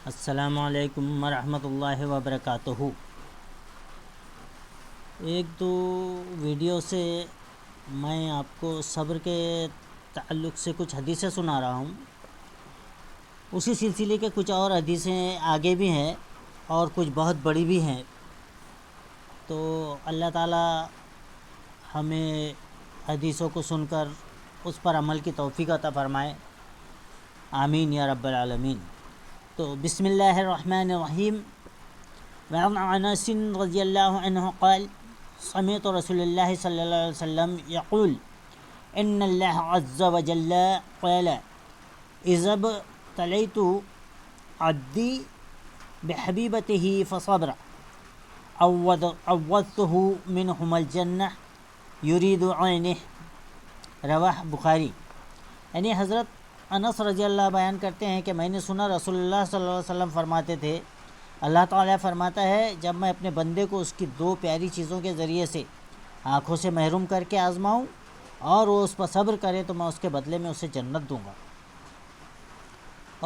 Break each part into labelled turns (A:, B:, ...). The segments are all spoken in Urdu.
A: السلام علیکم ورحمۃ اللہ وبرکاتہ۔ ایک دو ویڈیو سے میں آپ کو صبر کے تعلق سے کچھ حدیثیں سنا رہا ہوں۔ اسی سلسلے کے کچھ اور حدیثیں آگے بھی ہیں اور کچھ بہت بڑی بھی ہیں، تو اللہ تعالی ہمیں حدیثوں کو سن کر اس پر عمل کی توفیق عطا فرمائے، آمین یا رب العالمین۔ تو بسم اللہ الرحمن الرحیم۔ وعن انس رضی اللہ عنہ قال سمعت رسول اللہ صلی اللہ علیہ وسلم یقول ان اللہ عز وجل قال اذا ابتلیت عبدی بحبیبته فصبر عوضته منہم الجنہ یرید عینہ، رواہ بخاری۔ یعنی حضرت انس رضی اللہ بیان کرتے ہیں کہ میں نے سنا رسول اللہ صلی اللہ علیہ وسلم فرماتے تھے، اللہ تعالیٰ فرماتا ہے جب میں اپنے بندے کو اس کی دو پیاری چیزوں کے ذریعے سے آنکھوں سے محروم کر کے آزماؤں اور وہ اس پر صبر کرے تو میں اس کے بدلے میں اسے جنت دوں گا۔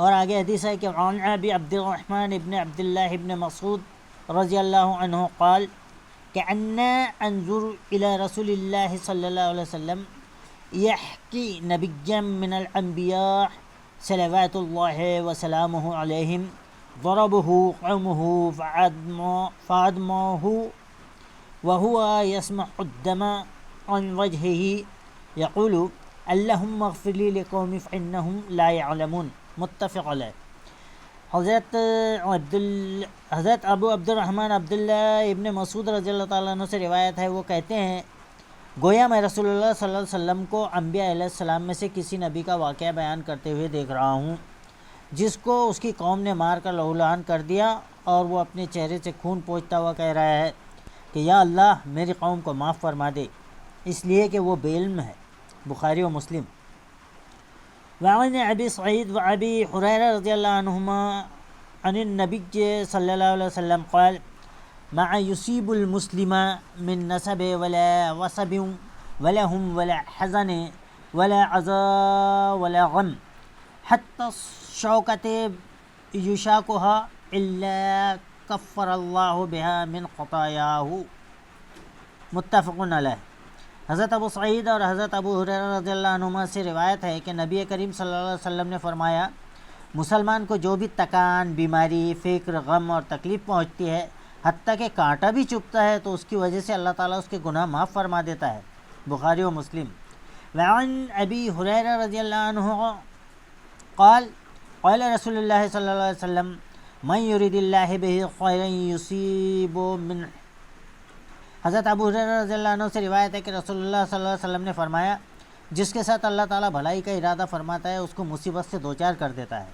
A: اور آگے حدیث ہے کہ عن ابی عبد الرحمن ابن عبد اللہ ابن مسعود رضی اللہ عنہ قال كأنّا انظر الى رسول اللہ صلی اللہ علیہ وسلم یحکی نبیا من الانبیاء صلوات اللہ وسلامہ علیہم ضربه قومه فأدموه وهو يسمع الدم عن وجهه يقول اللهم اغفر لي لقومي فإنهم لا يعلمون، متفق علیہ۔ حضرت ابو عبد الرحمن عبداللہ ابن مسعود رضی اللہ تعالیٰ عنہ سے روایت ہے، وہ کہتے ہیں گویا میں رسول اللہ صلی اللہ علیہ وسلم کو انبیاء علیہ السلام میں سے کسی نبی کا واقعہ بیان کرتے ہوئے دیکھ رہا ہوں جس کو اس کی قوم نے مار کر لہولہان کر دیا، اور وہ اپنے چہرے سے خون پوچھتا ہوا کہہ رہا ہے کہ یا اللہ میری قوم کو معاف فرما دے، اس لیے کہ وہ بے علم ہے، بخاری و مسلم۔ وعن ابی سعید و ابی ہریرہ رضی اللہ عنہما عن النبی صلی اللہ علیہ وسلم قال ما يصيب المسلم من نسب ولا وصب ولا هم ولا حزن ولا عزا ولا غم حتى الشوكة يشاكها إلا كفر الله بها من خطاياه، متفق علیہ۔ حضرت ابو سعید اور حضرت ابو ہریرہ رضی اللہ عنہما سے روایت ہے کہ نبی کریم صلی اللہ علیہ وسلم نے فرمایا مسلمان کو جو بھی تکان، بیماری، فکر، غم اور تکلیف پہنچتی ہے، حتیٰ کہ کانٹا بھی چبھتا ہے، تو اس کی وجہ سے اللہ تعالیٰ اس کے گناہ معاف فرما دیتا ہے، بخاری و مسلم۔ وعن ابی ہریرہ رضی اللہ عنہ قال قال رسول اللہ صلی اللہ علیہ وسلم من یرید اللہ بہ خیرا یصیب منہ۔ حضرت ابو ہریرہ رضی اللہ عنہ سے روایت ہے کہ رسول اللہ صلی اللہ علیہ وسلم نے فرمایا جس کے ساتھ اللہ تعالیٰ بھلائی کا ارادہ فرماتا ہے اس کو مصیبت سے دوچار کر دیتا ہے،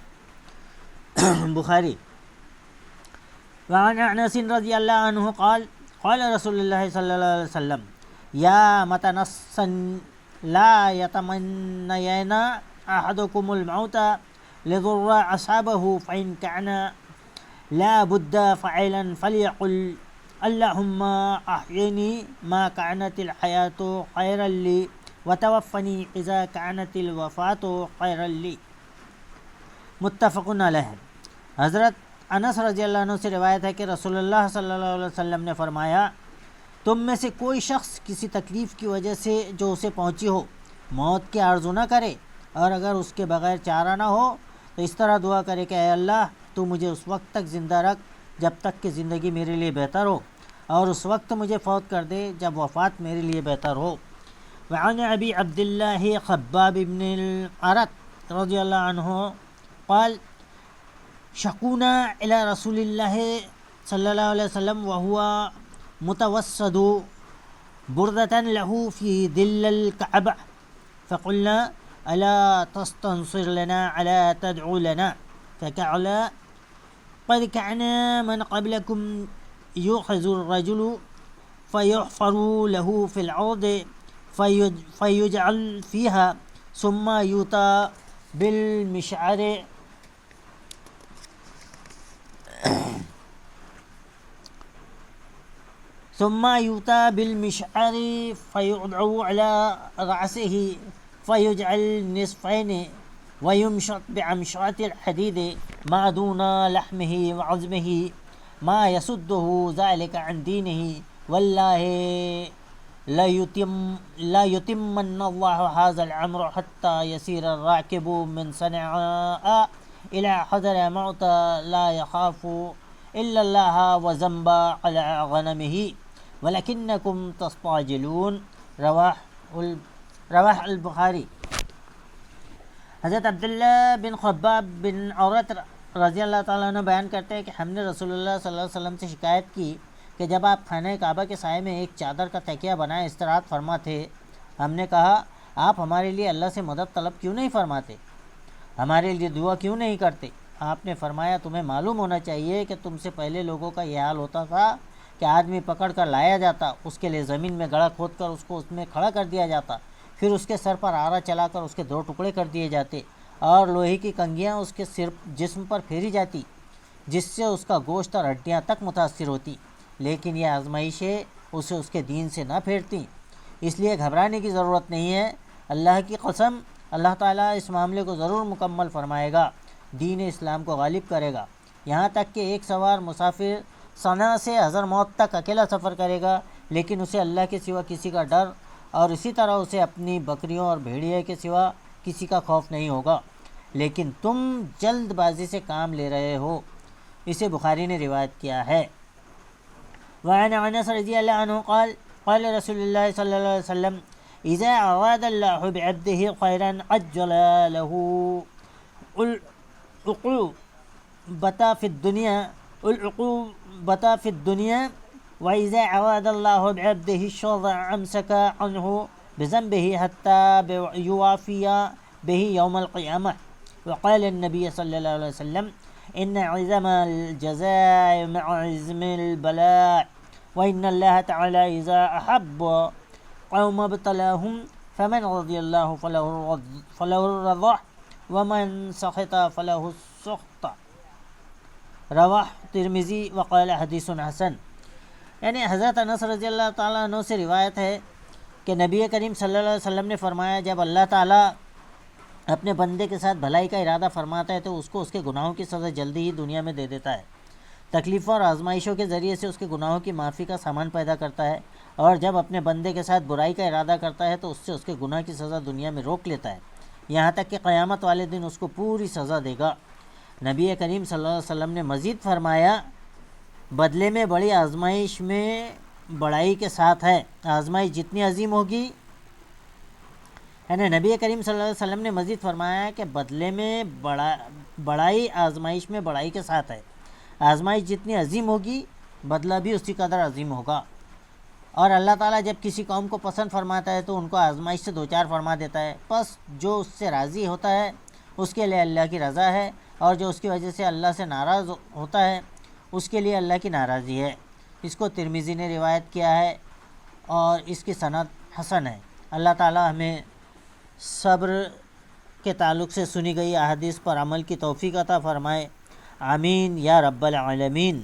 A: بخاری۔ وعن انس رضی اللہ عنہ قال قال رسول اللہ صلی اللہ علیہ وسلم یا متنسا لا یتمنین احدکم الموت لضر اصابه فإن كان لا بد فعلا فليقل اللهم احيني ما كانت الحياة خيرا لي وتوفني اذا كانت الوفاة خيرا لي، متفق علیہ۔ حضرت انس رضی اللہ عنہ سے روایت ہے کہ رسول اللہ صلی اللہ علیہ وسلم نے فرمایا تم میں سے کوئی شخص کسی تکلیف کی وجہ سے جو اسے پہنچی ہو موت کی آرزو نہ کرے، اور اگر اس کے بغیر چارہ نہ ہو تو اس طرح دعا کرے کہ اے اللہ تو مجھے اس وقت تک زندہ رکھ جب تک کہ زندگی میرے لیے بہتر ہو، اور اس وقت مجھے فوت کر دے جب وفات میرے لیے بہتر ہو۔ وعن ابی عبداللہ خباب بن الارت رضی اللہ عنہ قال شکونا الی رسول اللہ صلی اللہ علیہ وسلم وهو متوسد بردة له في ظل الكعبة فقلنا الا تستنصر لنا الا تدعو لنا فقال قد كان من قبلكم يؤخذ الرجل فيحفر له في الأرض فيجعل فيها ثم يؤتى بالمشعر فيوضع على رأسه فيجعل نصفين ويمشط بأمشاط الحديد ما دون لحمه وعظمه ما يسده ذلك عن دينه والله لا يتمن الله هذا الأمر حتى يسير الراكب من صنعاء إلى حضر موت لا يخاف إلا الله وذنب على غنمه ولكنكم تستعجلون رواح البخاری۔ حضرت عبداللہ بن خباب بن عورت رضی اللہ تعالیٰ عنہ بیان کرتے ہیں کہ ہم نے رسول اللہ صلی اللہ علیہ وسلم سے شکایت کی کہ جب آپ خانہ کعبہ کے سائے میں ایک چادر کا تکیہ بنائے استراحت فرما تھے، ہم نے کہا آپ ہمارے لیے اللہ سے مدد طلب کیوں نہیں فرماتے، ہمارے لیے دعا کیوں نہیں کرتے؟ آپ نے فرمایا تمہیں معلوم ہونا چاہیے کہ تم سے پہلے لوگوں کا یہ حال ہوتا تھا کہ آدمی پکڑ کر لایا جاتا، اس کے لیے زمین میں گڑھا کھود کر اس کو اس میں کھڑا کر دیا جاتا، پھر اس کے سر پر آرا چلا کر اس کے 2 ٹکڑے کر دیے جاتے اور لوہے کی کنگھیاں اس کے جسم پر پھیری جاتی جس سے اس کا گوشت اور ہڈیاں تک متاثر ہوتی، لیکن یہ آزمائشیں اسے اس کے دین سے نہ پھیرتیں، اس لیے گھبرانے کی ضرورت نہیں ہے۔ اللہ کی قسم اللہ تعالیٰ اس معاملے کو ضرور مکمل فرمائے گا، دین اسلام کو غالب کرے گا، یہاں تک کہ ایک سوار مسافر صنعاء سے حضرموت تک اکیلا سفر کرے گا لیکن اسے اللہ کے سوا کسی کا ڈر اور اسی طرح اسے اپنی بکریوں اور بھیڑیے کے سوا کسی کا خوف نہیں ہوگا، لیکن تم جلد بازی سے کام لے رہے ہو۔ اسے بخاری نے روایت کیا ہے۔ وعن انس رضی اللہ عنہ قال قال رسول اللہ صلی اللہ علیہ وسلم اذا اراد اللہ بعبده خیرا عجل له العقوبة في الدنيا وإذا أراد الله بعبده الشر أمسك عنه بذنبه حتى يوافي به يوم القيامة وقال النبي صلى الله عليه وسلم إن عزم الجزاء مع عزم البلاء وإن الله تعالى إذا أحب قوم ابتلاهم فمن رضي الله فله الرضا ومن سخط فله السخط رواہ ترمذی وقال حدیث حسن۔ یعنی حضرت انس رضی اللہ تعالیٰ عنہ سے روایت ہے کہ نبی کریم صلی اللہ علیہ وسلم نے فرمایا جب اللہ تعالیٰ اپنے بندے کے ساتھ بھلائی کا ارادہ فرماتا ہے تو اس کو اس کے گناہوں کی سزا جلدی ہی دنیا میں دے دیتا ہے، تکلیفوں اور آزمائشوں کے ذریعے سے اس کے گناہوں کی معافی کا سامان پیدا کرتا ہے، اور جب اپنے بندے کے ساتھ برائی کا ارادہ کرتا ہے تو اس سے اس کے گناہ کی سزا دنیا میں روک لیتا ہے، یہاں تک کہ قیامت والے دن اس کو پوری سزا دے گا۔ نبی کریم صلی اللہ علیہ وسلم نے مزید فرمایا بدلے میں بڑی آزمائش میں بڑائی کے ساتھ ہے، آزمائش جتنی عظیم ہوگی، یعنی نبی کریم صلی اللہ علیہ وسلم نے مزید فرمایا کہ بدلے میں بڑائی آزمائش میں بڑائی کے ساتھ ہے، آزمائش جتنی عظیم ہوگی بدلہ بھی اسی قدر عظیم ہوگا، اور اللہ تعالیٰ جب کسی قوم کو پسند فرماتا ہے تو ان کو آزمائش سے دوچار فرما دیتا ہے، پس جو اس سے راضی ہوتا ہے اس کے لیے اللہ کی رضا ہے، اور جو اس کی وجہ سے اللہ سے ناراض ہوتا ہے اس کے لیے اللہ کی ناراضی ہے۔ اس کو ترمذی نے روایت کیا ہے اور اس کی سند حسن ہے۔ اللہ تعالیٰ ہمیں صبر کے تعلق سے سنی گئی احادیث پر عمل کی توفیق عطا فرمائے، آمین یا رب العالمین۔